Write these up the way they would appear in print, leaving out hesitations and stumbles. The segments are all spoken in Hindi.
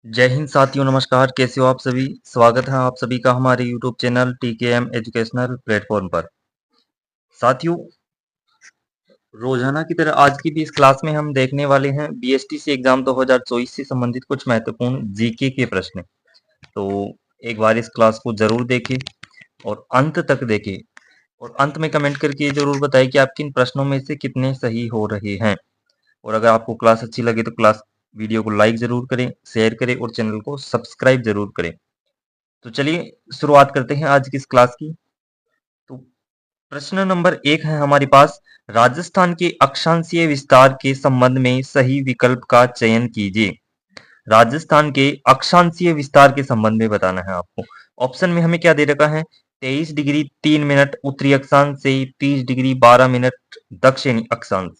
जय हिंद साथियों, नमस्कार। कैसे हो आप सभी? स्वागत है आप सभी का हमारे YouTube channel TKM educational platform पर। साथियों, रोजाना की तरह आज की भी इस क्लास में हम देखने वाले हैं बीएसटीसी एग्जाम 2024 से संबंधित कुछ महत्वपूर्ण जीके के प्रश्न। तो एक बार इस क्लास को जरूर देखें और अंत तक देखें और अंत में कमेंट करके जरूर बताएं कि आपके इन प्रश्नों में से कितने सही हो रहे हैं। और अगर आपको क्लास अच्छी लगे तो क्लास वीडियो को लाइक जरूर करें, शेयर करें और चैनल को सब्सक्राइब जरूर करें। तो चलिए शुरुआत करते हैं आज की इस क्लास की। तो प्रश्न नंबर 1 है हमारे पास, राजस्थान के अक्षांशीय विस्तार के संबंध में सही विकल्प का चयन कीजिए। राजस्थान के अक्षांशीय विस्तार के संबंध में बताना है आपको। ऑप्शन में हमें क्या दे रखा है? 23 डिग्री 3 मिनट उत्तरी अक्षांश से 30 डिग्री 12 मिनट दक्षिणी अक्षांश।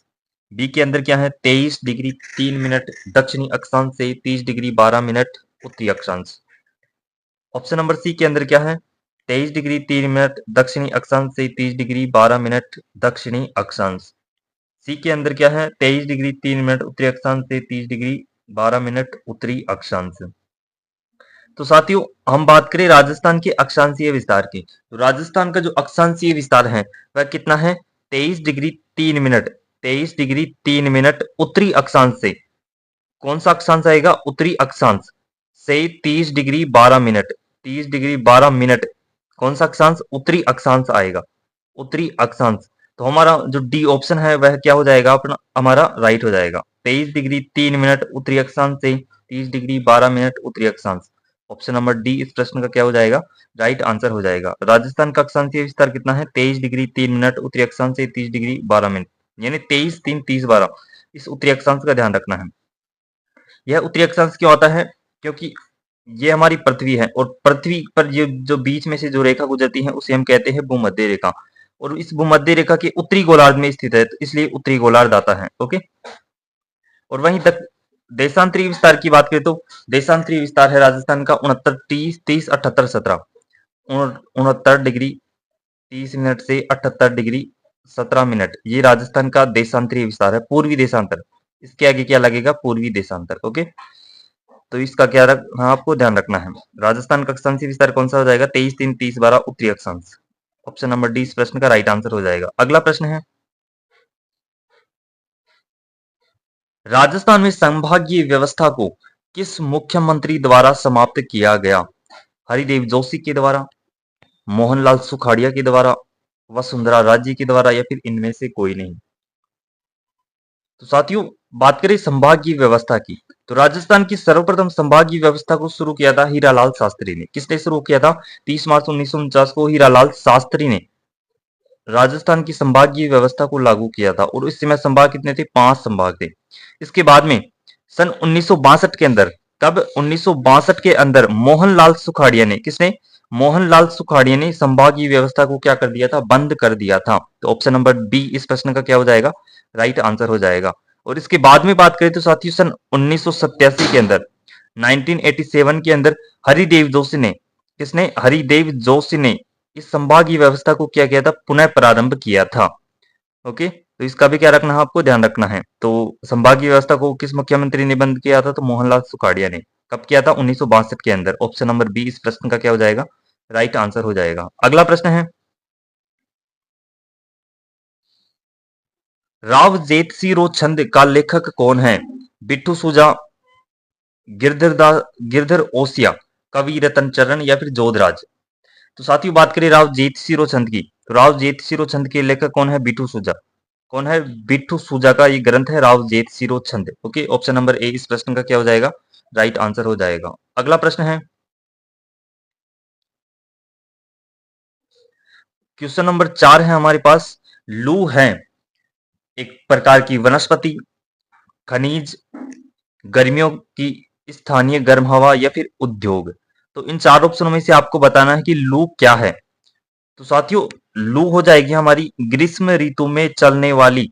बी के अंदर क्या है? 23 डिग्री 3 मिनट दक्षिणी अक्षांश से 30 डिग्री 12 मिनट उत्तरी अक्षांश। ऑप्शन नंबर सी के अंदर क्या है? 23 डिग्री 3 मिनट दक्षिणी अक्षांश से 30 डिग्री 12 मिनट दक्षिणी अक्षांश। सी के अंदर क्या है? 23 डिग्री 3 मिनट उत्तरी अक्षांश से 30 डिग्री 12 मिनट उत्तरी अक्षांश। तो साथियों, हम बात करें राजस्थान के अक्षांशीय विस्तार की, तो राजस्थान का जो अक्षांशीय विस्तार है वह कितना है? 23 डिग्री 3 मिनट 23 डिग्री 3 मिनट उत्तरी अक्षांश से, कौन सा अक्षांश आएगा? उत्तरी अक्षांश से 30 डिग्री 12 मिनट 30 डिग्री 12 मिनट, कौन सा अक्षांश? उत्तरी अक्षांश आएगा, उत्तरी अक्षांश। तो हमारा जो डी ऑप्शन है वह क्या हो जाएगा? अपना हमारा राइट हो जाएगा। 23 डिग्री 3 मिनट उत्तरी अक्षांश से 30 डिग्री 12 मिनट उत्तरी अक्षांश। ऑप्शन नंबर डी इस प्रश्न का क्या हो जाएगा? राइट आंसर हो जाएगा। राजस्थान का अक्षांशीय विस्तार कितना है? 23 डिग्री 3 मिनट उत्तरी अक्षांश से 30 डिग्री 12 मिनट, यानी 23 3 30 12। इस उत्तरी अक्षांश का ध्यान रखना है। यह उत्तरी अक्षांश क्यों आता है? क्योंकि ये हमारी पृथ्वी है और पृथ्वी पर ये जो बीच में से जो रेखा गुजरती है उसे हम कहते हैं भूमध्य रेखा, और इस भूमध्य रेखा के उत्तरी गोलार्ध में स्थित है, तो इसलिए उत्तरी गोलार्ध आता है। ओके। और वहीं तक देशांतरी विस्तार की बात करें तो देशांतरी विस्तार है राजस्थान का 69 30 30 78 17। 69 डिग्री 30 मिनट से 78 डिग्री 17 मिनट, ये राजस्थान का देशांतरी विस्तार है, पूर्वी देशांतर। इसके आगे क्या लगेगा? पूर्वी देशांतर। ओके। तो इसका क्या हाँ, आपको ध्यान रखना है। राजस्थान का अक्षांशीय विस्तार कौन सा हो जाएगा? 23 3 30 12 उत्तरी अक्षांश। ऑप्शन नंबर डी इस प्रश्न का राइट आंसर हो जाएगा। अगला प्रश्न है, राजस्थान में संभागीय व्यवस्था को किस मुख्यमंत्री द्वारा समाप्त किया गया? हरिदेव जोशी के द्वारा, मोहनलाल सुखाड़िया के द्वारा, वसुंधरा राजे के द्वारा, या फिर इनमें से कोई नहीं। तो साथियों, बात करें संभागीय व्यवस्था की, तो राजस्थान की सर्वप्रथम संभागीय व्यवस्था को शुरू किया था हीरालाल शास्त्री ने। किसने शुरू किया था? 30 मार्च 1949 को हीरालाल शास्त्री ने राजस्थान की संभागीय व्यवस्था को लागू किया था, और इस समय संभाग कितने थे? 5 संभाग थे। इसके बाद में सन 1962 के अंदर, कब? 1962 के अंदर मोहनलाल सुखाड़िया ने, किसने? मोहनलाल सुखाड़िया ने संभागीय व्यवस्था को क्या कर दिया था? बंद कर दिया था। तो ऑप्शन नंबर बी इस प्रश्न का क्या हो जाएगा? राइट आंसर हो जाएगा। और इसके बाद में बात करें तो साथियों, सन 1987 के अंदर, 1987 के अंदर हरिदेव जोशी ने, किसने? हरिदेव जोशी ने इस संभागीय व्यवस्था को क्या किया था? पुनः प्रारंभ किया था। ओके। तो इसका भी क्या रखना है? आपको ध्यान रखना है। तो संभागीय व्यवस्था को किस मुख्यमंत्री ने बंद किया था? तो मोहनलाल सुखाड़िया ने। कब किया था? 1962 के अंदर। ऑप्शन नंबर बी इस प्रश्न का क्या हो जाएगा? राइट आंसर हो जाएगा। अगला प्रश्न है, राव जेतसिरो छंद का लेखक कौन है? बिट्टू सुजा, गिरधर ओसिया, कवि रतन चरण, या फिर जोधराज। तो साथियों, बात करें राव जेतसिरो छंद की, तो राव जेतसिरो छंद के लेखक कौन है? बिट्टू सुजा। कौन है? बिट्टू सुजा का ये ग्रंथ है राव जेतसिरो छंद। ओके। ऑप्शन नंबर ए इस प्रश्न का क्या हो जाएगा? राइट आंसर हो जाएगा। अगला प्रश्न है, क्वेश्चन नंबर 4 है हमारे पास, लू है एक प्रकार की वनस्पति, खनिज, गर्मियों की स्थानीय गर्म हवा, या फिर उद्योग। तो इन चार ऑप्शनों में से आपको बताना है कि लू क्या है। तो साथियों, लू हो जाएगी हमारी ग्रीष्म ऋतु में चलने वाली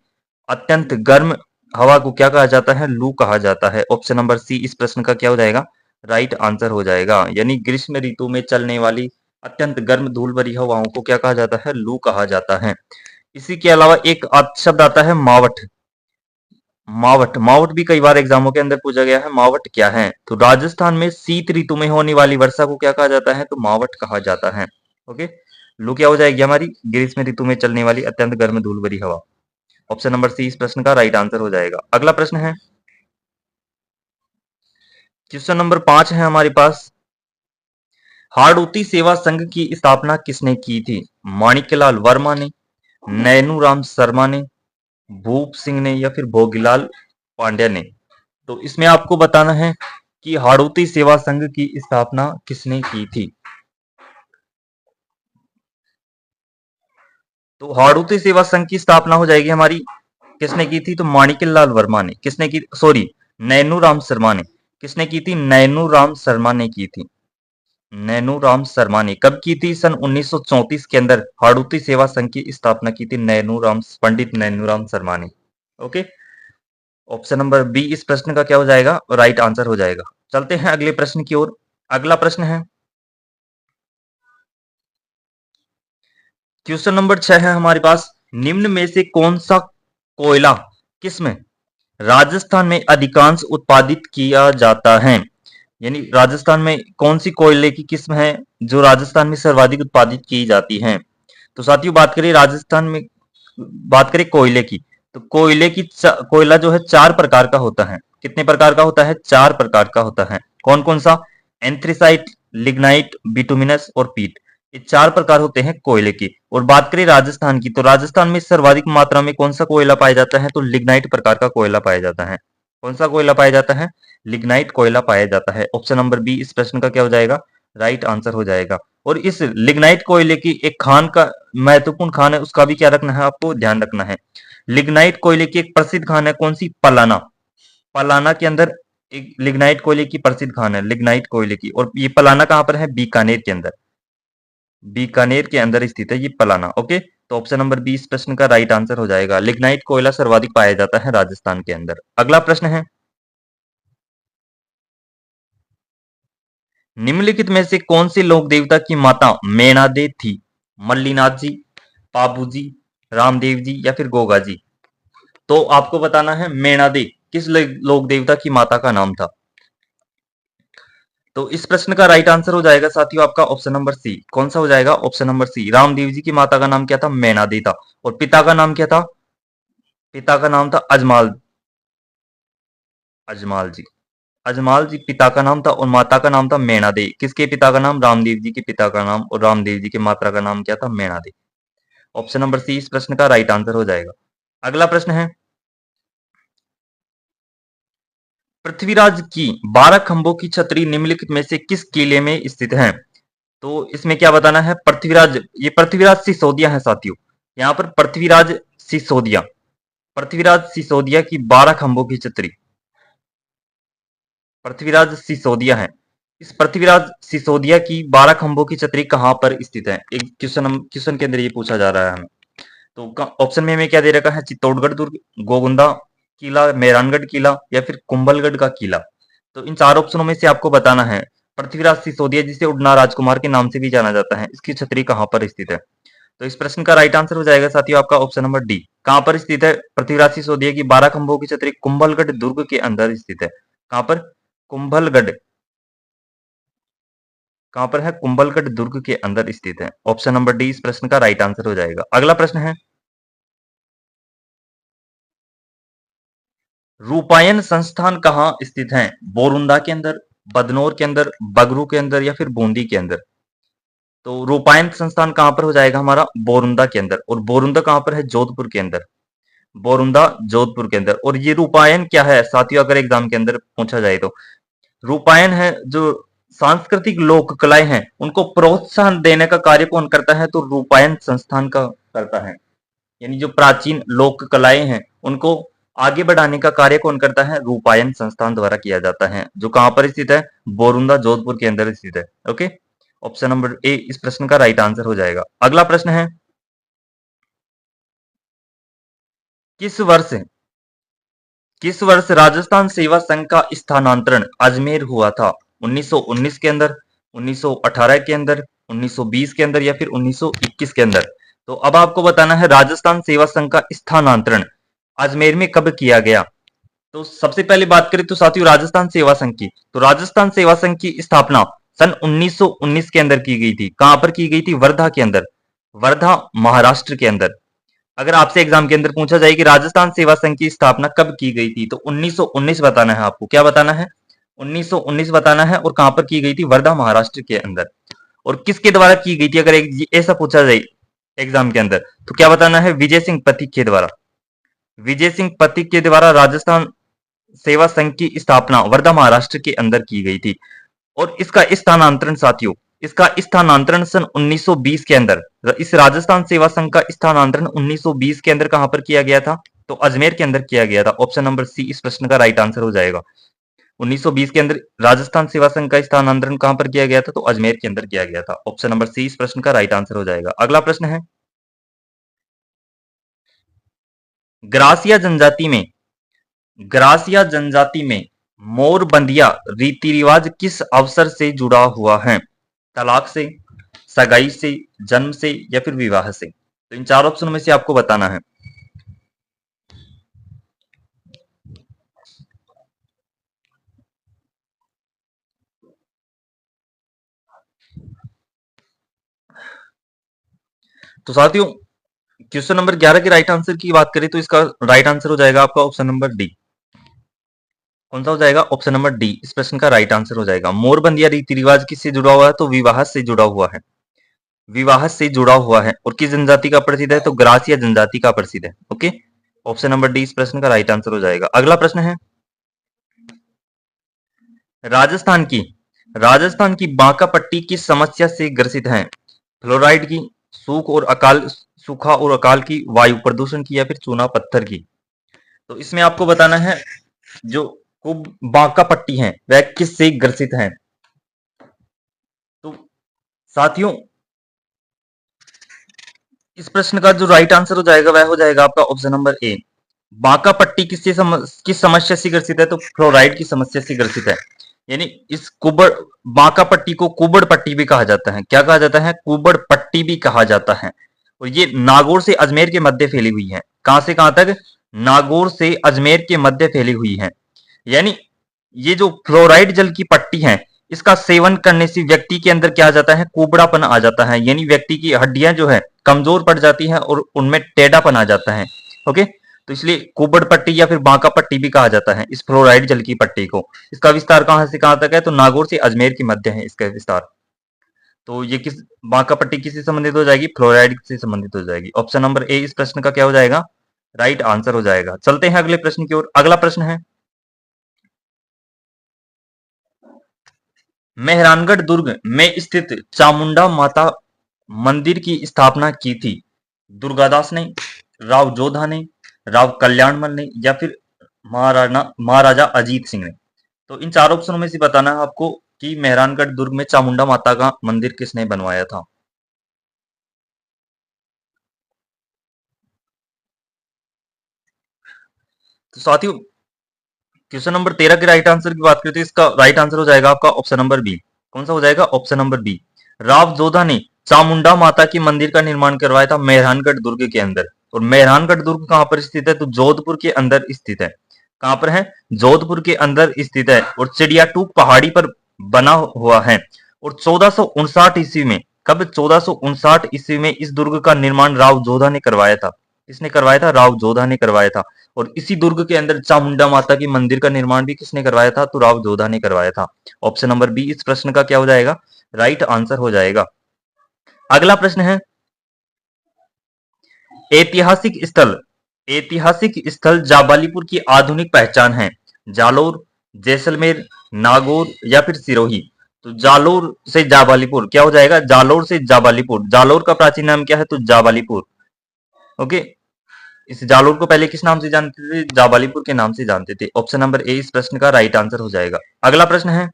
अत्यंत गर्म हवा को क्या कहा जाता है? लू कहा जाता है। ऑप्शन नंबर सी इस प्रश्न का क्या हो जाएगा? राइट आंसर हो जाएगा। यानी ग्रीष्म ऋतु में चलने वाली अत्यंत गर्म धूल भरी हवाओं को क्या कहा जाता है? लू कहा जाता है। इसी के अलावा एक शब्द आता है मावठ। मावट, मावट भी कई बार एग्जामों के अंदर पूछा गया है। मावट क्या है? तो राजस्थान में शीत ऋतु में होने वाली वर्षा को क्या कहा जाता है? तो मावट कहा जाता है। ओके, लू क्या हो जाएगी हमारी? ग्रीष्म ऋतु में चलने वाली अत्यंत गर्म धूल भरी हवा। ऑप्शन नंबर सी इस प्रश्न का राइट आंसर हो जाएगा। अगला प्रश्न है, क्वेश्चन नंबर 5 है हमारे पास। हाड़ौती सेवा संघ की स्थापना किसने की थी? माणिक्यलाल वर्मा ने, नैनूराम शर्मा ने, भूप सिंह ने, या फिर भोगीलाल पांड्या ने। तो इसमें आपको बताना है कि हाड़ौती सेवा संघ की स्थापना किसने की थी। तो हाड़ौती सेवा संघ की स्थापना हो जाएगी हमारी, किसने की थी? तो माणिक्यलाल वर्मा ने। किसने की? सॉरी, नैनूराम शर्मा ने। किसने की थी? नैनूराम शर्मा ने की थी। नैनूराम शर्मा ने कब की थी? सन 1934 के अंदर हाड़ौती सेवा संघ की स्थापना की थी पंडित नैनूराम शर्मा ने। ओके, ऑप्शन नंबर बी इस प्रश्न का क्या हो जाएगा? राइट आंसर हो जाएगा। चलते हैं अगले प्रश्न की ओर। अगला प्रश्न है, क्वेश्चन नंबर 6 है हमारे पास। निम्न में से कौन सा कोयला किस में राजस्थान में अधिकांश उत्पादित किया जाता है? यानी राजस्थान में कौन सी कोयले की किस्म है जो राजस्थान में सर्वाधिक उत्पादित की जाती है? तो साथियों, बात करें राजस्थान में, बात करें कोयले की, तो कोयला जो है 4 प्रकार का होता है। कितने प्रकार का होता है? 4 प्रकार का होता है। कौन कौन सा? एंथ्रेसाइट, लिग्नाइट, बिटुमिनस और पीट। ये 4 प्रकार होते हैं कोयले की। और बात करें राजस्थान की, तो राजस्थान में सर्वाधिक मात्रा में कौन सा कोयला पाया जाता है? तो लिग्नाइट प्रकार का कोयला पाया जाता है। कौन सा कोयला पाया जाता है? लिग्नाइट कोयला पाया जाता है। ऑप्शन नंबर बी इस प्रश्न का क्या हो जाएगा? राइट आंसर हो जाएगा। और इस लिग्नाइट कोयले की एक खान का महत्वपूर्ण खान है, उसका भी क्या रखना है? आपको ध्यान रखना है। लिग्नाइट कोयले की एक प्रसिद्ध खान है, कौन सी? पलाना। पलाना के अंदर एक लिग्नाइट कोयले की प्रसिद्ध खान है, लिग्नाइट कोयले की। और ये पलाना कहां पर है? बीकानेर के अंदर। बीकानेर के अंदर स्थित है ये पलाना। ओके, तो ऑप्शन नंबर बी इस प्रश्न का राइट आंसर हो जाएगा। लिग्नाइट कोयला सर्वाधिक पाया जाता है राजस्थान के अंदर। अगला प्रश्न है, निम्नलिखित में से कौन से लोक देवता की माता मेणादे थी? मल्लीनाथ जी, पाबू जी, रामदेव जी, या फिर गोगा जी। तो आपको बताना है मेणादे किस लोक देवता की माता का नाम था। तो इस प्रश्न का राइट आंसर हो जाएगा साथियों आपका ऑप्शन नंबर सी। कौन सा हो जाएगा? Option number C. Ramdev ji की माता का नाम क्या था? मेणादे था। और पिता का नाम क्या था? पिता का नाम था अजमाल। अजमाल जी, अजमाल जी पिता का नाम था। और माता का नाम था मेणादे। किसके पिता का नाम? रामदेव जी के पिता का नाम। और रामदेव जी की माता का नाम क्या था? मेणादे। ऑप्शन नंबर सी इस प्रश्न का राइट आंसर हो जाएगा। अगला प्रश्न है, पृथ्वीराज की 12 खंभों की छतरी निम्नलिखित में से किस किले में स्थित है? तो इसमें क्या बताना है? पृथ्वीराज, ये पृथ्वीराज सिसोदिया है साथियों। यहाँ पर पृथ्वीराज सिसोदिया, पृथ्वीराज सिसोदिया की 12 खंभों की छतरी पृथ्वीराज सिसोदिया है। इस पृथ्वीराज सिसोदिया की 12 खंभों की छतरी कहां पर स्थित है? एक क्वेश्चन के अंदर ये पूछा जा रहा है हमें। तो ऑप्शन में हमें क्या दे रखा है? चित्तौड़गढ़ दुर्ग, गोगुंदा किला, मेहरानगढ़ किला, या फिर कुंभलगढ़ का किला। तो इन 4 ऑप्शनों में से आपको बताना है पृथ्वीराज सिसोदिया, जिसे उड़ना राजकुमार के नाम से भी जाना जाता है, इसकी छतरी कहां पर स्थित है? तो इस प्रश्न का राइट आंसर हो जाएगा साथियों आपका ऑप्शन नंबर डी। कहां पर स्थित है पृथ्वीराज सिसोदिया की 12 खंभों की छतरी? कुंभलगढ़ दुर्ग के अंदर स्थित है। कहां पर? कुंभलगढ़। कहां पर है? कुंभलगढ़ दुर्ग के अंदर स्थित है। ऑप्शन नंबर डी इस प्रश्न का राइट आंसर हो जाएगा। अगला प्रश्न है, रूपायन संस्थान कहाँ स्थित है? बोरुंदा के अंदर, बदनौर के अंदर, बगरू के अंदर, या फिर बूंदी के अंदर। तो रूपायन संस्थान कहां पर हो जाएगा हमारा? बोरुंदा के अंदर। और बोरुंदा कहां पर है? जोधपुर के अंदर। बोरुंदा जोधपुर के अंदर। और ये रूपायन क्या है साथियों, अगर एग्जाम के अंदर पूछा जाए तो रूपायन है जो सांस्कृतिक लोक कलाएं हैं उनको प्रोत्साहन देने का कार्य कौन करता है? तो रूपायन संस्थान का करता है। यानी जो प्राचीन लोक कलाएं हैं उनको आगे बढ़ाने का कार्य कौन करता है? रूपायन संस्थान द्वारा किया जाता है, जो कहां पर स्थित है? बोरुंदा जोधपुर के अंदर स्थित है। ओके, ऑप्शन नंबर ए इस प्रश्न का राइट आंसर हो जाएगा। अगला प्रश्न है, किस वर्ष किस वर्ष राजस्थान सेवा संघ का स्थानांतरण अजमेर हुआ था? 1919 के अंदर, 1918 के अंदर, 1920 के अंदर, या फिर 1921 के अंदर। तो अब आपको बताना है राजस्थान सेवा संघ का स्थानांतरण अजमेर में कब किया गया? तो सबसे पहले बात करें तो साथियों राजस्थान सेवा संघ की, तो राजस्थान सेवा संघ की स्थापना सन 1919 के अंदर की गई थी। कहां पर की गई थी? वर्धा के अंदर, वर्धा महाराष्ट्र के अंदर। अगर आपसे एग्जाम के अंदर पूछा जाए कि राजस्थान सेवा संघ की स्थापना कब की गई थी, तो 1919 बताना है आपको। क्या बताना है? 1919 बताना है। और कहां पर की गई थी? वर्धा महाराष्ट्र के अंदर। और किसके द्वारा की गई थी? अगर ऐसा पूछा जाए एग्जाम के अंदर, तो क्या बताना है? विजय सिंह पथिक के द्वारा। विजय सिंह पथिक के द्वारा राजस्थान सेवा संघ की स्थापना वर्धा महाराष्ट्र के अंदर की गई थी। और इसका स्थानांतरण साथियों, इसका स्थानांतरण सन 1920 के अंदर, इस राजस्थान सेवा संघ का स्थानांतरण 1920 के अंदर कहां पर किया गया था? तो अजमेर के अंदर किया गया था। ऑप्शन नंबर सी इस प्रश्न का राइट आंसर हो जाएगा। 1920 के अंदर राजस्थान सेवा संघ का स्थानांतरण कहां पर किया गया था? तो अजमेर के अंदर किया गया था। ऑप्शन नंबर सी इस प्रश्न का राइट आंसर हो जाएगा। अगला प्रश्न है, ग्रासिया जनजाति में, ग्रासिया जनजाति में मोरबंदिया रीति रिवाज किस अवसर से जुड़ा हुआ है? तलाक से, सगाई से, जन्म से, या फिर विवाह से? तो इन चार ऑप्शन में से आपको बताना है। तो साथियों क्वेश्चन नंबर 11 के राइट आंसर की बात करें तो इसका राइट आंसर हो जाएगा आपका ऑप्शन नंबर डी। कौन सा हो जाएगा? ऑप्शन नंबर डी इस प्रश्न का राइट आंसर हो जाएगा। मोरबंदिया रीति रिवाज किससे जुड़ा हुआ है? तो विवाह से जुड़ा हुआ है, विवाह से जुड़ा हुआ है। और किस जनजाति का प्रसिद्ध है? तो ग्रासिया जनजाति का प्रसिद्ध है। ओके, ऑप्शन नंबर डी इस प्रश्न का राइट आंसर हो जाएगा। अगला प्रश्न है, राजस्थान की, राजस्थान की बांका पट्टी किस समस्या से ग्रसित है? फ्लोराइड की, सूखा और अकाल की, वायु प्रदूषण की, या फिर चूना पत्थर की? तो इसमें आपको बताना है जो बांका पट्टी है वह किससे ग्रसित है। तो साथियों इस प्रश्न का जो राइट आंसर हो जाएगा वह हो जाएगा आपका ऑप्शन नंबर ए। बांका पट्टी किस समस्या से ग्रसित है? तो फ्लोराइड की समस्या से ग्रसित है। यानी इस बांका पट्टी को कुबड़ पट्टी भी कहा जाता है। क्या कहा जाता है? कुबड़ पट्टी भी कहा जाता है। और ये नागौर से अजमेर के मध्य फैली हुई है। कहां से कहां तक? नागौर से अजमेर के मध्य फैली हुई है। यानी ये जो फ्लोराइड जल की पट्टी है, इसका सेवन करने से व्यक्ति के अंदर क्या आ जाता है? कुबड़ापन आ जाता है। यानी व्यक्ति की हड्डियां जो है कमजोर पड़ जाती हैं और उनमें टेढ़ापन आ जाता है। ओके, तो इसलिए कुबड़ पट्टी या फिर बांका पट्टी भी कहा जाता है इस फ्लोराइड जल की पट्टी को। इसका विस्तार कहां से कहां तक है? तो नागौर से अजमेर के मध्य है इसका विस्तार। तो ये किस बांका पट्टी किससे संबंधित हो जाएगी? फ्लोराइड से संबंधित हो जाएगी। ऑप्शन नंबर ए इस प्रश्न का क्या हो जाएगा? राइट आंसर हो जाएगा। चलते हैं अगले प्रश्न की ओर। अगला प्रश्न है, मेहरानगढ़ दुर्ग में स्थित चामुंडा माता मंदिर की स्थापना की थी दुर्गादास ने, राव जोधा ने, राव कल्याणमल ने, या फिर महाराजा अजीत सिंह ने? तो इन चार ऑप्शनों में से बताना है आपको कि मेहरानगढ़ दुर्ग में चामुंडा माता का मंदिर किसने बनवाया था। तो साथियों क्वेश्चन नंबर 13 के राइट आंसर की बात करते हैं, इसका राइट आंसर हो जाएगा आपका ऑप्शन नंबर बी। कौन सा हो जाएगा? Option number B. Rao Jodha ने चामुंडा माता के मंदिर का निर्माण करवाया था मेहरानगढ़ दुर्ग के अंदर। और मेहरानगढ़ दुर्ग कहां पर स्थित है? तो जोधपुर के अंदर स्थित है। कहां पर है? जोधपुर के अंदर स्थित है। और चिड़ियाटूक पहाड़ी पर बना हुआ है। और 1459 ईस्वी में, कब? 1459 ईस्वी में इस दुर्ग का निर्माण राव जोधा ने करवाया था। किसने करवाया था? राव जोधा ने करवाया था। और इसी दुर्ग के अंदर चामुंडा माता के मंदिर का निर्माण भी किसने करवाया था? तो राव जोधा ने करवाया था। ऑप्शन नंबर बी इस प्रश्न का क्या हो जाएगा? राइट आंसर हो जाएगा। अगला प्रश्न है, ऐतिहासिक स्थल, ऐतिहासिक स्थल जाबालीपुर की आधुनिक पहचान है जालोर, जैसलमेर, नागौर, या फिर सिरोही? तो जालोर से जाबालीपुर क्या हो जाएगा? जालोर से जाबालीपुर। जालोर का प्राचीन नाम क्या है? तो जाबालीपुर। ओके, इस जालोर को पहले किस नाम से जानते थे? जाबालीपुर के नाम से जानते थे। ऑप्शन नंबर ए इस प्रश्न का राइट आंसर हो जाएगा। अगला प्रश्न है,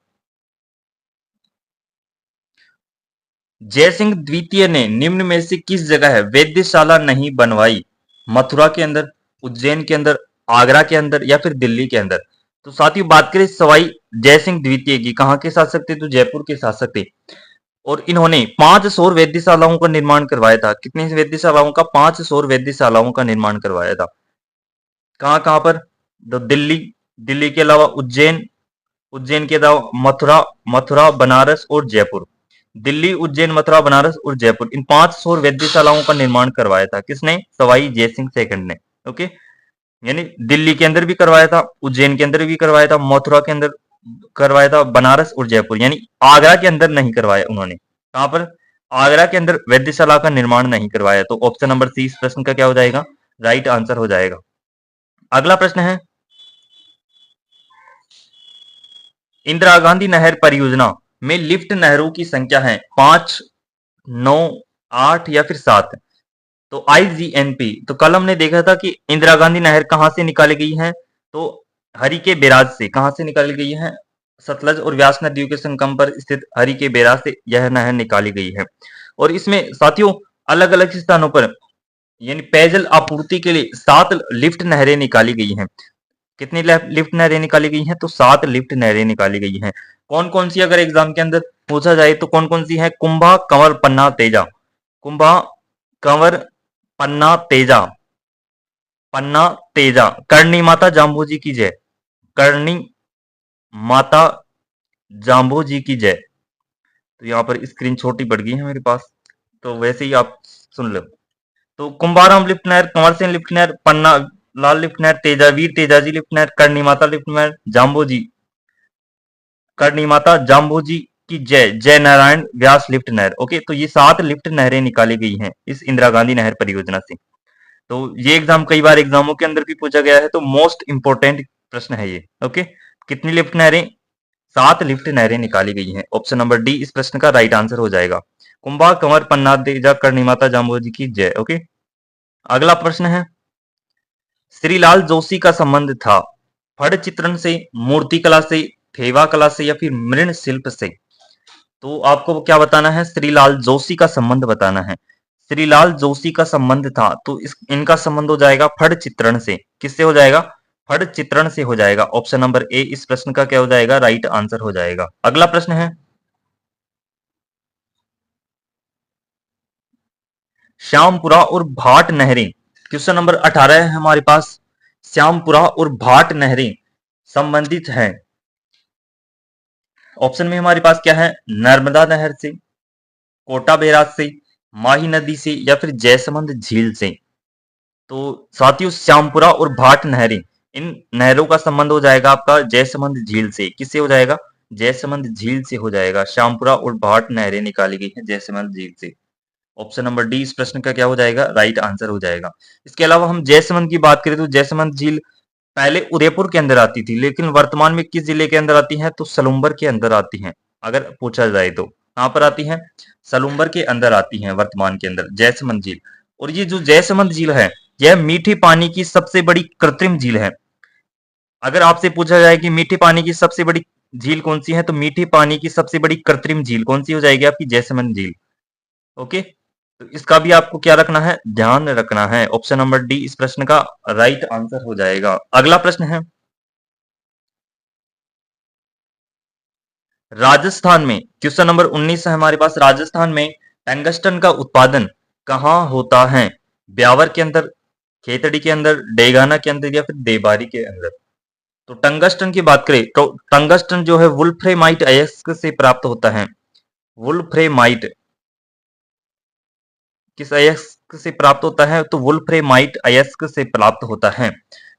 जयसिंह द्वितीय ने निम्न में से किस जगह है वेद्यशाला नहीं बनवाई? मथुरा के अंदर, उज्जैन के अंदर, आगरा के अंदर, या फिर दिल्ली के अंदर? तो साथियों बात करें सवाई जयसिंह द्वितीय की, कहां के शासक थे? तो जयपुर के शासक थे। और इन्होंने 500 वेद्यशालाओं का निर्माण करवाया था। कितनी वेद्यशालाओं का? 500 वेद्यशालाओं का निर्माण करवाया था। कहां कहां पर? तो दिल्ली, दिल्ली के अलावा उज्जैन, उज्जैन के अलावा मथुरा, मथुरा, बनारस और जयपुर। दिल्ली, उज्जैन, मथुरा, बनारस और जयपुर, इन 5 सौर वेधशालाओं का निर्माण करवाया था। किसने? सवाई जयसिंह सेकंड ने। ओके, यानी दिल्ली के अंदर भी करवाया था, उज्जैन के अंदर भी करवाया था, मथुरा के अंदर करवाया था, बनारस और जयपुर, यानी आगरा के अंदर नहीं करवाया उन्होंने। कहां पर? आगरा के अंदर वेधशाला का निर्माण नहीं करवाया। तो ऑप्शन नंबर सी इस प्रश्न का क्या हो जाएगा? राइट आंसर हो जाएगा। अगला प्रश्न है, इंदिरा गांधी नहर परियोजना में लिफ्ट नहरों की संख्या है 5, 9, 8 या फिर 7। तो आईजीएनपी, तो कल हमने देखा था कि इंदिरा गांधी नहर कहां से निकाली गई है? तो हरि के बैराज से। कहां से निकाली गई है? सतलज और व्यास नदियों के संगम पर स्थित हरि के बैराज से यह नहर निकाली गई है। और इसमें साथियों अलग अलग स्थानों पर यानी पेयजल आपूर्ति के लिए 7 लिफ्ट नहरें निकाली गई हैं। कितनी लिफ्ट नहरें निकाली गई हैं? तो 7 लिफ्ट नहरें निकाली गई हैं। कौन कौन सी, अगर एग्जाम के अंदर पूछा जाए तो कौन कौन सी है? कुंभा, कंवर, पन्ना, तेजा। कुंभा, कंवर, पन्ना, तेजा। पन्ना, तेजा। करणी माता जाम्बू जी की जय। करणी माता जाम्बू जी की जय। तो यहाँ पर स्क्रीन छोटी बढ़ गई है मेरे पास, तो वैसे ही आप सुन लो। तो कुंभाराम लिफ्ट नहर, कंवर सिंह लिफ्ट नहर, पन्ना लाल लिफ्ट नहर, तेजावीर तेजाजी लिफ्ट नहर, करणी माता लिफ्ट नहर, जाम्बू जी, करणी माता जाम्बू जी की जय, जय नारायण व्यास लिफ्ट नहर। ओके, तो ये 7 लिफ्ट नहरें निकाली गई हैं इस इंदिरा गांधी नहर परियोजना से। तो ये एग्जाम कई बार एग्जामों के अंदर भी पूछा गया है, तो मोस्ट इंपोर्टेंट प्रश्न है ये। ओके, कितनी लिफ्ट नहरें? 7 लिफ्ट नहरें निकाली गई हैं। ऑप्शन नंबर डी इस प्रश्न का राइट आंसर हो जाएगा। कुंभा, कंवर, पन्ना, तेजा, करणी माता जाम्बू जी की जय। ओके, अगला प्रश्न है, श्रीलाल जोशी का संबंध था फड़ चित्रण से, मूर्ति कला से, थेवा कला से या फिर मृण शिल्प से? तो आपको क्या बताना है? श्रीलाल जोशी का संबंध बताना है। श्रीलाल जोशी का संबंध था, तो इनका संबंध हो जाएगा फड़ चित्रण से। किससे हो जाएगा? फड़ चित्रण से हो जाएगा। ऑप्शन नंबर ए इस प्रश्न का क्या हो जाएगा? राइट आंसर हो जाएगा। अगला प्रश्न है, श्यामपुरा और भाट नहरें, क्वेश्चन नंबर 18 है हमारे पास। श्यामपुरा और भाट नहरें संबंधित हैं। ऑप्शन में हमारे पास क्या है? नर्मदा नहर से, कोटा बैराज से, माही नदी से या फिर जयसमंद झील से? तो साथियों श्यामपुरा और भाट नहरें, इन नहरों का संबंध हो जाएगा आपका जयसमंद झील से। किससे हो जाएगा? जयसमंद झील से हो जाएगा। श्यामपुरा और भाट नहरें निकाली गई है जयसमंद झील से। ऑप्शन नंबर डी इस प्रश्न का क्या हो जाएगा? राइट आंसर हो जाएगा। इसके अलावा हम जयसमंद की बात करें तो जयसमंद झील पहले उदयपुर के अंदर आती थी, लेकिन वर्तमान में किस जिले के अंदर आती है? तो सलुम्बर के अंदर आती हैं। अगर पूछा जाए तो कहां पर आती है? सलुम्बर के अंदर आती हैं वर्तमान के अंदर जयसमंद झील। और ये जो जयसमंद झील है, यह मीठे पानी की सबसे बड़ी कृत्रिम झील है। अगर आपसे पूछा जाए कि मीठे पानी की सबसे बड़ी झील कौन सी है, तो मीठे पानी की सबसे बड़ी कृत्रिम झील कौन सी हो जाएगी? आपकी जयसमंद झील। ओके, तो इसका भी आपको क्या रखना है? ध्यान रखना है। ऑप्शन नंबर डी इस प्रश्न का राइट आंसर हो जाएगा। अगला प्रश्न है, राजस्थान में, क्वेश्चन नंबर 19 है हमारे पास। राजस्थान में टंगस्टन का उत्पादन कहाँ होता है? ब्यावर के अंदर, खेतड़ी के अंदर, डेगाना के अंदर या फिर देबारी के अंदर? तो टंगस्टन की बात करें तो टंगस्टन जो है वुल्फ्रेमाइट अयस्क से प्राप्त होता है। वुल्फ्रेमाइट किस अयस्क से प्राप्त होता है? तो वुल्फ्रेमाइट अयस्क से प्राप्त होता है।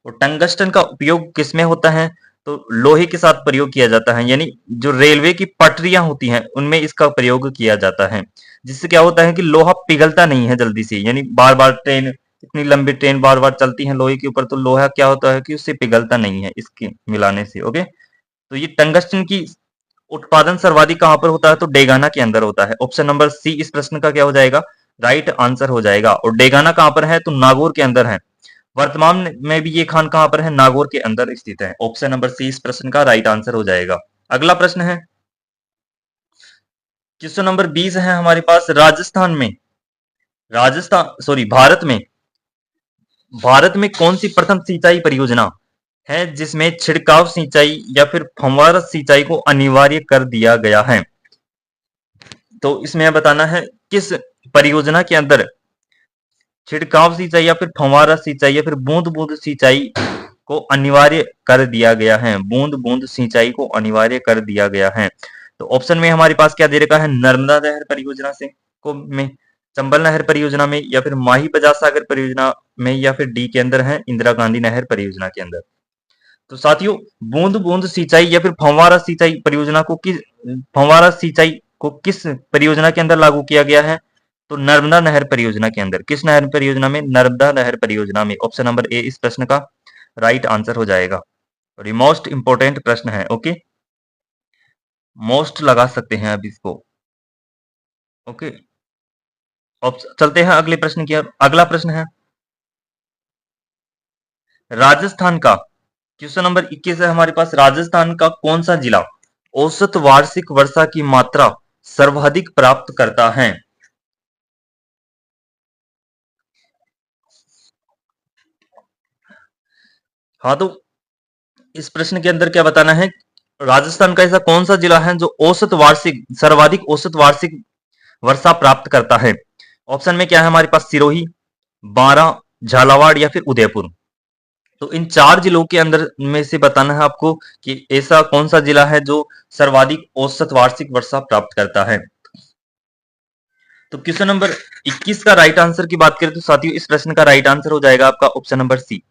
और टंगस्टन का उपयोग किसमें होता है? तो लोहे के साथ प्रयोग किया जाता है, यानी जो रेलवे की पटरियां होती हैं उनमें इसका प्रयोग किया जाता है। जिससे क्या होता है कि लोहा पिघलता नहीं है जल्दी से, यानी बार बार ट्रेन, इतनी लंबी ट्रेन बार बार चलती है लोहे के ऊपर, तो लोहा क्या होता है कि उससे पिघलता नहीं है इसके मिलाने से। ओके, तो ये टंगस्टन की उत्पादन सर्वाधिक कहां पर होता है? तो डेगाना के अंदर होता है। ऑप्शन नंबर सी इस प्रश्न का क्या हो जाएगा? राइट आंसर हो जाएगा। और डेगाना कहां पर है? तो नागौर के अंदर है। वर्तमान में भी ये खान कहां पर है? नागौर के अंदर स्थित है। ऑप्शन नंबर सी इस प्रश्न का राइट आंसर हो जाएगा। अगला प्रश्न है, क्वेश्चन नंबर 20 है हमारे पास। राजस्थान में, राजस्थान सॉरी भारत में कौन सी प्रथम सिंचाई परियोजना है जिसमें छिड़काव सिंचाई या फिर फव्वारा सिंचाई को अनिवार्य कर दिया गया है? तो इसमें बताना है किस परियोजना के अंदर छिड़काव सिंचाई या फिर फव्वारा सिंचाई या फिर बूंद बूंद सिंचाई को अनिवार्य कर दिया गया है, बूंद बूंद सिंचाई को अनिवार्य कर दिया गया है। तो ऑप्शन में हमारे पास क्या दे रखा है, नर्मदा नहर परियोजना से को में, चंबल नहर परियोजना में, या फिर माही बजाज सागर परियोजना में, या फिर डी के अंदर है इंदिरा गांधी नहर परियोजना के अंदर। तो साथियों, बूंद बूंद सिंचाई या फिर फव्वारा सिंचाई को किस परियोजना के अंदर लागू किया गया है, तो नर्मदा नहर परियोजना के अंदर। किस नहर परियोजना में, नर्मदा नहर परियोजना में। ऑप्शन नंबर ए इस प्रश्न का राइट आंसर हो जाएगा। और ये मोस्ट इंपोर्टेंट प्रश्न है, ओके, मोस्ट लगा सकते हैं अब इसको, ओके। चलते हैं अगले प्रश्न की ओर। अगला प्रश्न है राजस्थान का, क्वेश्चन नंबर 21 है हमारे पास, राजस्थान का कौन सा जिला औसत वार्षिक वर्षा की मात्रा सर्वाधिक प्राप्त करता है। हाँ, तो इस प्रश्न के अंदर क्या बताना है, राजस्थान का ऐसा कौन सा जिला है जो सर्वाधिक औसत वार्षिक वर्षा प्राप्त करता है। ऑप्शन में क्या है हमारे पास, सिरोही, बारां, झालावाड़ या फिर उदयपुर। तो इन चार जिलों के अंदर में से बताना है आपको कि ऐसा कौन सा जिला है जो सर्वाधिक औसत वार्षिक वर्षा प्राप्त करता है। तो क्वेश्चन नंबर 21 का राइट आंसर की बात करें तो साथियों, इस प्रश्न का राइट आंसर हो जाएगा आपका ऑप्शन नंबर सी।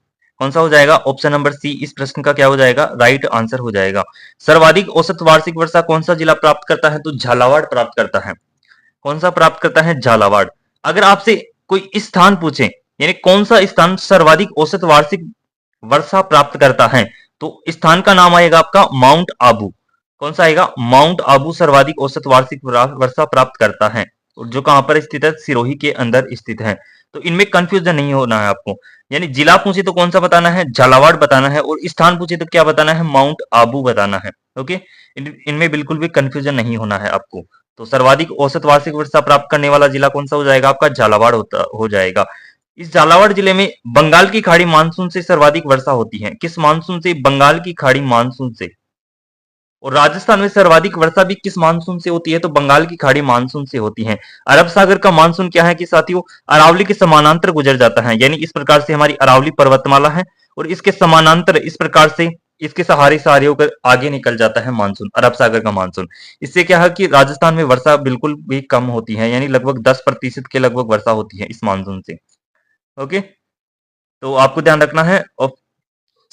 कौन सा हो जाएगा, ऑप्शन नंबर सी इस प्रश्न का क्या हो जाएगा, राइट आंसर हो जाएगा। सर्वाधिक औसत वार्षिक वर्षा कौन सा जिला प्राप्त करता है, तो झालावाड़ प्राप्त करता है। कौन सा प्राप्त करता है, झालावाड़। अगर आपसे कोई स्थान पूछे, यानी कौन सा स्थान सर्वाधिक औसत वार्षिक वर्षा प्राप्त करता है, तो स्थान का नाम आएगा आपका माउंट आबू। कौन सा आएगा, माउंट आबू सर्वाधिक औसत वार्षिक वर्षा प्राप्त करता है, जो कहां पर स्थित है, सिरोही के अंदर स्थित है। तो इनमें कंफ्यूजन नहीं होना है आपको, यानी जिला पूछे तो कौन सा बताना है, झालावाड़ बताना है, और स्थान पूछे तो क्या बताना है, माउंट आबू बताना है, ओके। इनमें बिल्कुल भी कंफ्यूजन नहीं होना है आपको। तो सर्वाधिक औसत वार्षिक वर्षा प्राप्त करने वाला जिला कौन सा हो जाएगा आपका, झालावाड़ हो जाएगा। इस झालावाड़ जिले में बंगाल की खाड़ी मानसून से सर्वाधिक वर्षा होती है। किस मानसून से, बंगाल की खाड़ी मानसून से। और राजस्थान में सर्वाधिक वर्षा भी किस मानसून से होती है, तो बंगाल की खाड़ी मानसून से होती है। अरब सागर का मानसून क्या है कि साथियों, अरावली के समानांतर गुजर जाता है, यानी इस प्रकार से हमारी अरावली पर्वतमाला है और इसके समानांतर इस प्रकार से इसके सहारे सहारे होकर आगे निकल जाता है मानसून, अरब सागर का मानसून। इससे क्या है कि राजस्थान में वर्षा बिल्कुल भी कम होती है, यानी लगभग 10% के लगभग वर्षा होती है इस मानसून से, ओके। तो आपको ध्यान रखना है। और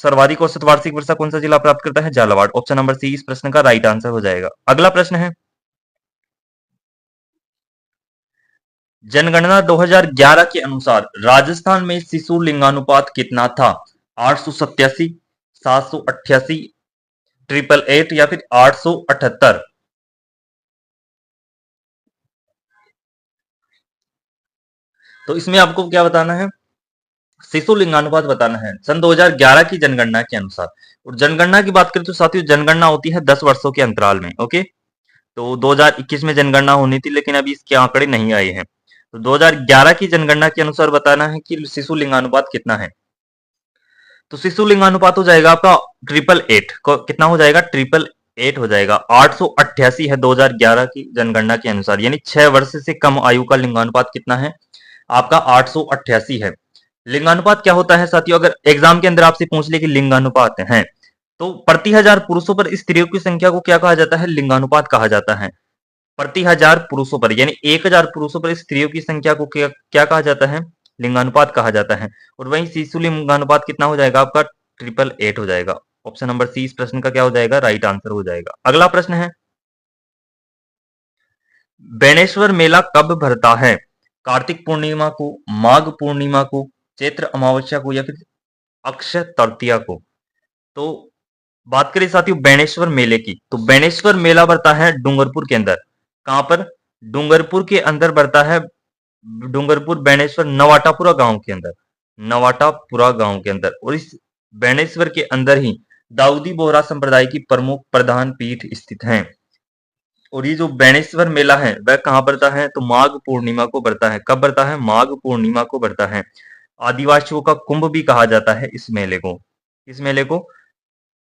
सर्वाधिक औसत वार्षिक वर्षा कौन सा जिला प्राप्त करता है, झालावाड़। ऑप्शन नंबर सी इस प्रश्न का राइट आंसर हो जाएगा। अगला प्रश्न है, जनगणना 2011 के अनुसार राजस्थान में शिशु लिंगानुपात कितना था, 887, 788, 888 या फिर 878। तो इसमें आपको क्या बताना है, शिशु लिंगानुपात बताना है सन 2011 की जनगणना के अनुसार। और जनगणना की बात करें तो साथियों, जनगणना होती है 10 वर्षों के अंतराल में, ओके। तो 2021 में जनगणना होनी थी, लेकिन अभी इसके आंकड़े नहीं आए हैं। तो 2011 की जनगणना के अनुसार बताना है कि शिशु लिंगानुपात कितना है। तो शिशु लिंगानुपात हो जाएगा आपका 888, कितना हो जाएगा, 888 हो जाएगा। 888 है 2011 की जनगणना के अनुसार, यानी 6 वर्ष से कम आयु का लिंगानुपात कितना है आपका, 888 है। लिंगानुपात क्या होता है साथियों, अगर एग्जाम के अंदर आपसे पूछ ले कि लिंगानुपात है, तो प्रति हजार पुरुषों पर स्त्रियों की संख्या को क्या कहा जाता है, लिंगानुपात कहा जाता है। प्रति हजार पुरुषों पर, यानी 1000 पुरुषों पर स्त्रियों की संख्या को क्या कहा जाता है, लिंगानुपात कहा जाता है। और वहीं शिशु लिंगानुपात कितना हो जाएगा आपका, 888 हो जाएगा। ऑप्शन नंबर सी इस प्रश्न का क्या हो जाएगा, राइट आंसर हो जाएगा। अगला प्रश्न है, बेणेश्वर मेला कब भरता है, कार्तिक पूर्णिमा को, माघ पूर्णिमा को, चैत्र अमावस्या को, या फिर अक्षय तृतीया को। तो बात करें साथियों बेणेश्वर मेले की, तो बेणेश्वर मेला भरता है डूंगरपुर के अंदर। कहां पर, डूंगरपुर के अंदर भरता है। डूंगरपुर बेणेश्वर नवाटापुरा गांव के अंदर, नवाटापुरा गांव के अंदर। और इस बेणेश्वर के अंदर ही दाऊदी बोहरा संप्रदाय की प्रमुख प्रधान पीठ स्थित है। और ये जो बेणेश्वर मेला है वह कहां भरता है, तो माघ पूर्णिमा को भरता है। कब भरता है, माघ पूर्णिमा को भरता है। आदिवासियों का कुंभ भी कहा जाता है इस मेले को, इस मेले को,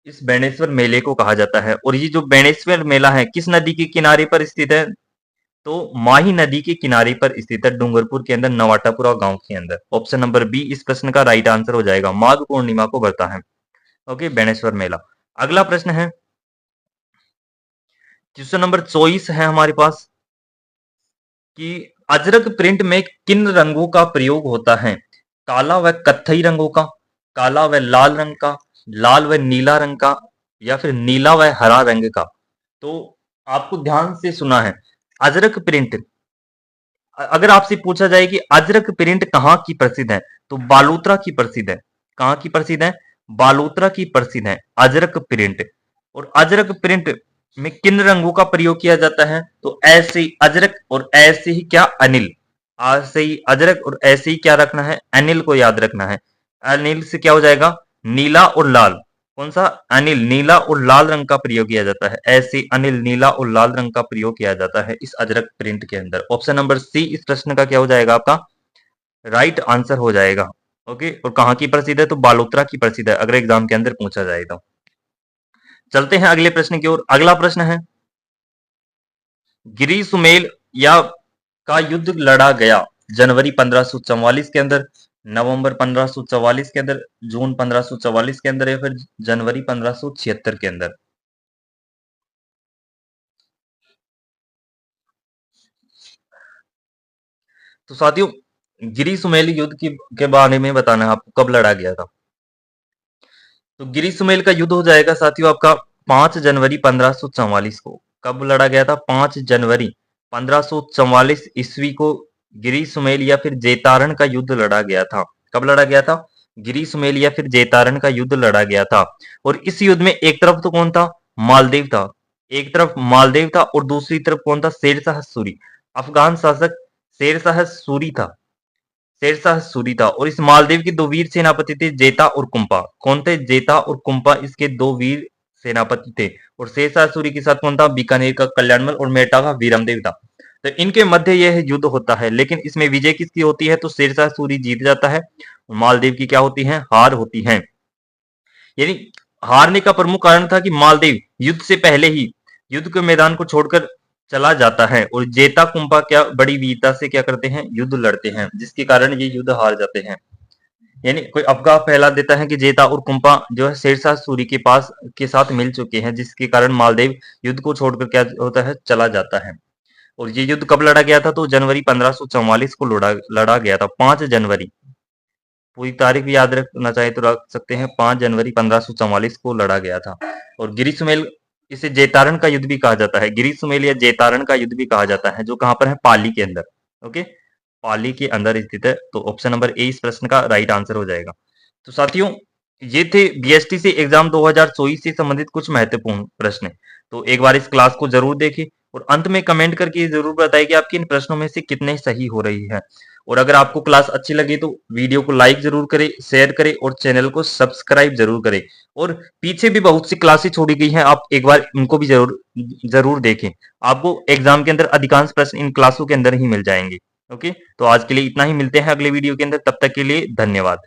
इस बेणेश्वर मेले को कहा जाता है। और ये जो बेणेश्वर मेला है किस नदी के किनारे पर स्थित है, तो माही नदी के किनारे पर स्थित है, डूंगरपुर के अंदर नवाटापुरा गांव के अंदर। ऑप्शन नंबर बी इस प्रश्न का राइट आंसर हो जाएगा, माघ पूर्णिमा को भरता है। ओके, बेणेश्वर मेला। अगला प्रश्न है, क्वेश्चन नंबर 24 है हमारे पास कि अजरक प्रिंट में किन रंगों का प्रयोग होता है? काला व कत्थई रंगों का, काला व लाल रंग का, लाल व नीला रंग का, या फिर नीला व हरा रंग का। तो आपको ध्यान से सुना है, अजरक प्रिंट, अगर आपसे पूछा जाए कि अजरक प्रिंट कहाँ की प्रसिद्ध है, तो बालोतरा की प्रसिद्ध है। कहाँ की प्रसिद्ध है? बालोतरा की प्रसिद्ध है अजरक प्रिंट। और अजरक प्रिंट में किन रंगों का प्रयोग किया जाता है? तो ऐसे ही अजरक और ऐसे ही क्या अनिल, ऐसे ही अजरक और ऐसे ही क्या रखना है? अनिल को याद रखना है। अनिल से क्या हो जाएगा? नीला और लाल। कौन सा? अनिल, नीला और लाल रंग का प्रयोग किया जाता है। ऐसे अनिल, नीला और लाल रंग का प्रयोग किया जाता है इस अजरक प्रिंट के अंदर। ऑप्शन नंबर सी इस प्रश्न का क्या हो जाएगा? आपका राइट आंसर हो जाएगा। ओके, और कहां की प्रसिद्ध है? तो बालोतरा की प्रसिद्ध है, अगर एग्जाम के अंदर पूछा जाए तो। चलते हैं अगले प्रश्न की ओर। अगला प्रश्न है, गिरी सुमेल या का युद्ध लड़ा गया जनवरी 1544 के अंदर, नवंबर 1544 के अंदर, जून 1544 के अंदर, या फिर जनवरी 1576 के अंदर। तो साथियों, गिरी सुमेल युद्ध के बारे में बताना है आपको, कब लड़ा गया था। तो गिरी सुमेल का युद्ध हो जाएगा साथियों आपका 5 जनवरी 1544 को। कब लड़ा गया था? 5 जनवरी 1544 ईस्वी को गिरी सुमेल या फिर जेतारण का युद्ध लड़ा गया था। कब लड़ा गया था? गिरी सुमेल या फिर जेतारण का युद्ध लड़ा गया था। और इस युद्ध में एक तरफ तो कौन था? मालदेव था। एक तरफ मालदेव था और दूसरी तरफ कौन था? शेरशाह सूरी। अफगान शासक शेरशाह सूरी था। शेरशाह सूरी था। और इस मालदीव के दो वीर सेनापति थे, जेता और कुंपा। कौन थे? जेता और कुंपा इसके दो वीर सेनापति थे। और शेरशाह सूरी के साथ कौन था? बीकानेर का कल्याणमल और मेटा का वीरमदेव था। तो इनके मध्य यह युद्ध होता है, लेकिन इसमें विजय किसकी होती है? तो शेरशाह सूरी जीत जाता है और मालदीव की क्या होती है? हार होती है। यानी हारने का प्रमुख कारण था कि मालदीव युद्ध से पहले ही युद्ध के मैदान को छोड़कर चला जाता है और जेता कुंपा क्या बड़ी वीरता से क्या करते हैं? युद्ध लड़ते हैं, जिसके कारण ये युद्ध हार जाते हैं। यानी कोई अफवाह फैला देता है कि जेता और कुंपा जो है शेरशाह सूरी के पास के साथ मिल चुके हैं, जिसके कारण मालदेव युद्ध को छोड़कर क्या होता है? चला जाता है। और ये युद्ध कब लड़ा गया था? तो जनवरी 1544 को लड़ा गया था। 5 जनवरी, पूरी तारीख भी याद रखना चाहे तो रख सकते हैं। 5 जनवरी 1544 को लड़ा गया था। और गिरी सुमेल, इसे जेतारण का युद्ध भी कहा जाता है। गिरी सुमेल या जेतारण का युद्ध भी कहा जाता है, जो कहां पर है? पाली के अंदर। ओके, पाली के अंदर स्थित है। तो ऑप्शन नंबर ए इस प्रश्न का राइट आंसर हो जाएगा। तो साथियों, ये थे बीएसटीसी एग्जाम 2024 से संबंधित कुछ महत्वपूर्ण प्रश्न। तो एक बार इस क्लास को जरूर देखें और अंत में कमेंट करके जरूर बताएं कि आपके इन प्रश्नों में से कितने सही हो रही है। और अगर आपको क्लास अच्छी लगी तो वीडियो को लाइक जरूर करें, शेयर करें और चैनल को सब्सक्राइब जरूर करें। और पीछे भी बहुत सी क्लासेस छोड़ी गई हैं, आप एक बार उनको भी जरूर जरूर देखें। आपको एग्जाम के अंदर अधिकांश प्रश्न इन क्लासों के अंदर ही मिल जाएंगे। ओके, तो आज के लिए इतना ही। मिलते हैं अगले वीडियो के अंदर, तब तक के लिए धन्यवाद।